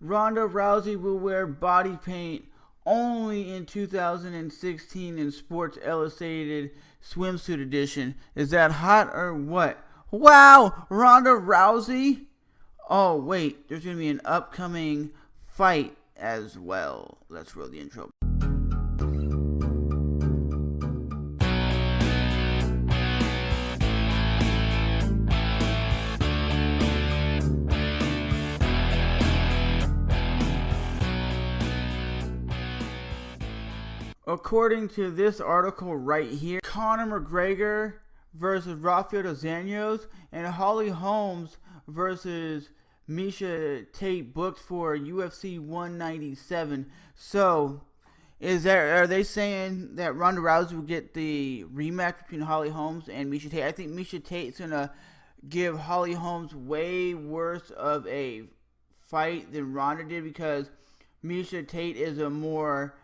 Ronda Rousey will wear body paint only in 2016 in Sports Illustrated Swimsuit Edition. Is that hot or what? Wow, Ronda Rousey? Oh, wait, there's going to be an upcoming fight as well. Let's roll the intro. According to this article right here, Conor McGregor versus Rafael Dos Anjos and Holm versus Miesha Tate booked for UFC 197. So, are they saying that Ronda Rousey will get the rematch between Holm and Miesha Tate? I think Miesha Tate's gonna give Holm way worse of a fight than Ronda did, because Miesha Tate is a more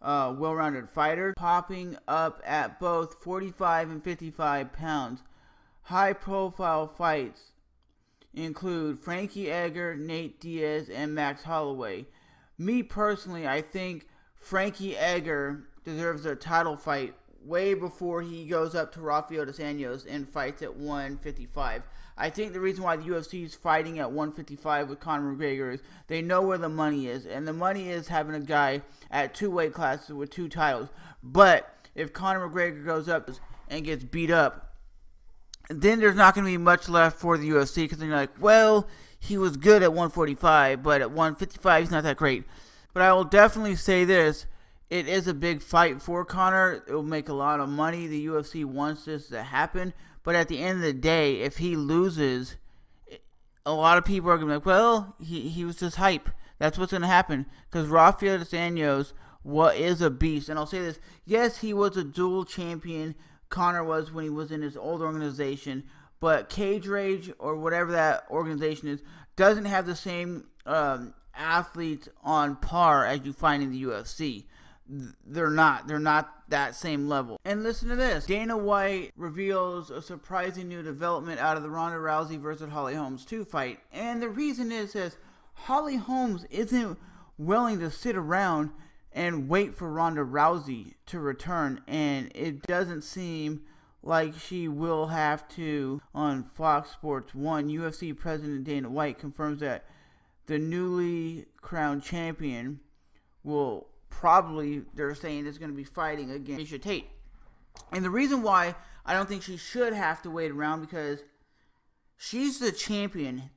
well-rounded fighter, popping up at both 45 and 55 pounds. High-profile fights include Frankie Edgar, Nate Diaz, and Max Holloway. Me personally, I think Frankie Edgar deserves a title fight way before he goes up to Rafael Dos Anjos and fights at 155. I think the reason why the UFC is fighting at 155 with Conor McGregor is they know where the money is, and the money is having a guy at two weight classes with two titles. But if Conor McGregor goes up and gets beat up, then there's not going to be much left for the UFC, because then you're like, well, he was good at 145, but at 155 he's not that great. But I will definitely say this. It is a big fight for Conor. It will make a lot of money. The UFC wants this to happen. But at the end of the day, if he loses, a lot of people are going to be like, well, he was just hype. That's what's going to happen. Because Rafael Dos Anjos is a beast. And I'll say this. Yes, he was a dual champion. Conor was when he was in his old organization. But Cage Rage, or whatever that organization is, doesn't have the same athletes on par as you find in the UFC. They're not that same level. And listen to this. Dana White reveals a surprising new development out of the Ronda Rousey versus Holm 2 fight. And the reason is Holm isn't willing to sit around and wait for Ronda Rousey to return. And it doesn't seem like she will have to. On Fox Sports 1, UFC President Dana White confirms that the newly crowned champion will probably, they're saying, is going to be fighting against Miesha Tate. And the reason why I don't think she should have to wait around, because she's the champion.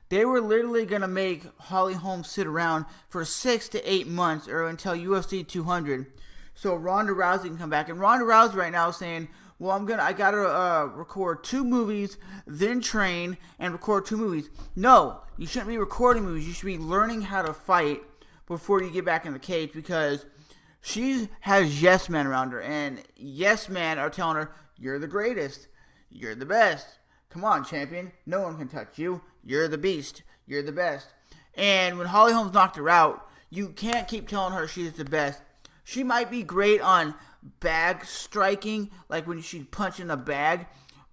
They were literally going to make Holm sit around for 6 to 8 months, or until UFC 200, so Ronda Rousey can come back. And Ronda Rousey right now is saying, well, I got to record 2 movies, then train and record 2 movies. No, you shouldn't be recording movies. You should be learning how to fight before you get back in the cage, because she has yes men around her, and yes men are telling her, you're the greatest, you're the best, come on champion, no one can touch you, you're the beast, you're the best. And when Holm's knocked her out, you can't keep telling her she's the best. She might be great on bag striking, like when she's punching a bag,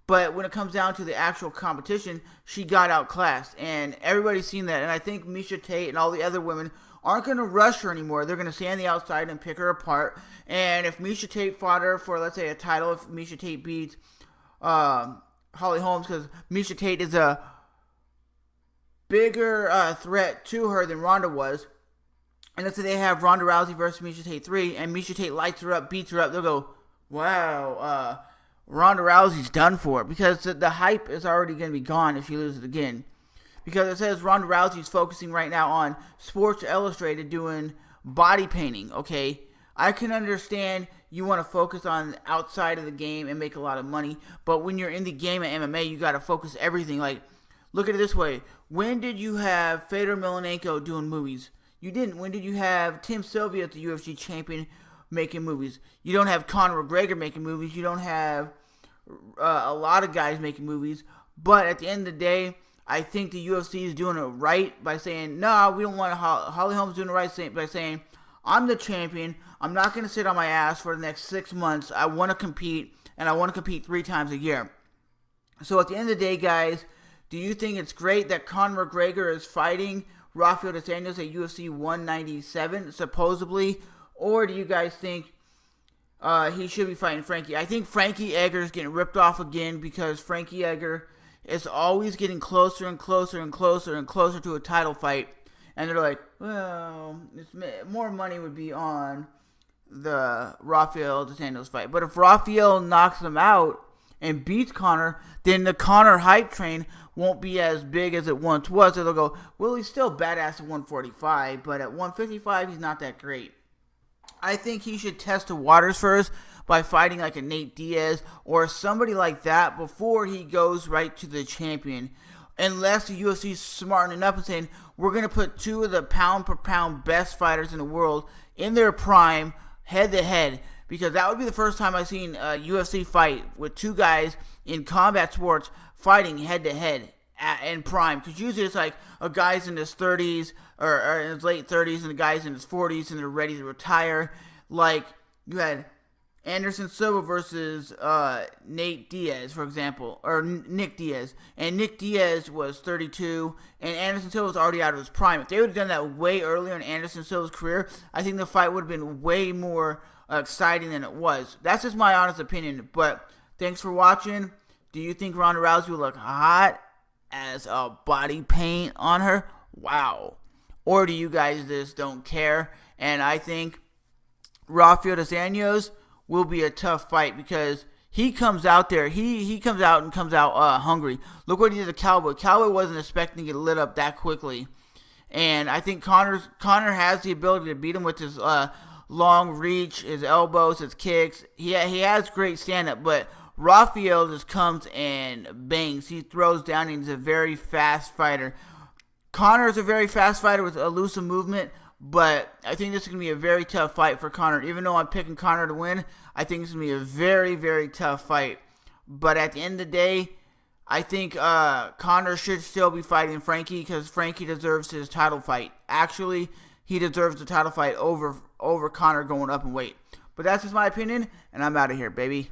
but when it comes down to the actual competition, she got outclassed, and everybody's seen that. And I think Miesha Tate and all the other women aren't going to rush her anymore. They're going to stand the outside and pick her apart. And if Miesha Tate fought her for, let's say, a title, if Miesha Tate beats Holm, because Miesha Tate is a bigger threat to her than Ronda was, and let's say they have Ronda Rousey versus Miesha Tate 3, and Miesha Tate lights her up, beats her up, they'll go, wow, Ronda Rousey's done for, because the hype is already going to be gone if she loses again. Because it says Ronda Rousey's focusing right now on Sports Illustrated doing body painting, okay? I can understand you want to focus on outside of the game and make a lot of money, but when you're in the game of MMA, you got to focus everything. Like, look at it this way. When did you have Fedor Emelianenko doing movies? You didn't. When did you have Tim Sylvia, the UFC champion, making movies? You don't have Conor McGregor making movies. You don't have a lot of guys making movies. But at the end of the day, I think the UFC is doing it right by saying, no, we don't want Holm's doing it right by saying, I'm the champion. I'm not going to sit on my ass for the next 6 months. I want to compete, and I want to compete 3 times a year. So at the end of the day, guys, do you think it's great that Conor McGregor is fighting Rafael Dos Anjos at UFC 197, supposedly? Or do you guys think he should be fighting Frankie? I think Frankie Edgar is getting ripped off again because Frankie Edgar is always getting closer and closer and closer and closer to a title fight. And they're like, well, more money would be on the Rafael Dos Anjos fight. But if Rafael knocks him out and beats Conor, then the Conor hype train won't be as big as it once was. So they'll go, well, he's still badass at 145, but at 155, he's not that great. I think he should test the waters first by fighting like a Nate Diaz or somebody like that before he goes right to the champion. Unless the UFC is smart enough and saying, we're going to put two of the pound-per-pound best fighters in the world in their prime, head-to-head. Because that would be the first time I've seen a UFC fight with two guys in combat sports fighting head-to-head in prime. Because usually it's like a guy's in his 30s or in his late 30s and the guy's in his 40s and they're ready to retire. Like you had Anderson Silva versus Nate Diaz, for example, or Nick Diaz. And Nick Diaz was 32, and Anderson Silva was already out of his prime. If they would have done that way earlier in Anderson Silva's career, I think the fight would have been way more exciting than it was. That's just my honest opinion. But thanks for watching. Do you think Ronda Rousey will look hot as a body paint on her? Wow. Or do you guys just don't care? And I think Rafael Dos Anjos will be a tough fight because he comes out there. He comes out hungry. Look what he did to Cowboy. Cowboy wasn't expecting to get lit up that quickly. And I think Conor has the ability to beat him with his long reach, his elbows, his kicks. He has great stand-up, but Rafael just comes and bangs. He throws down, and he's a very fast fighter. Conor is a very fast fighter with elusive movement, but I think this is going to be a very tough fight for Conor. Even though I'm picking Conor to win, I think it's going to be a very, very tough fight. But at the end of the day, I think Conor should still be fighting Frankie because Frankie deserves his title fight. Actually, he deserves the title fight over Conor going up in weight. But that's just my opinion, and I'm out of here, baby.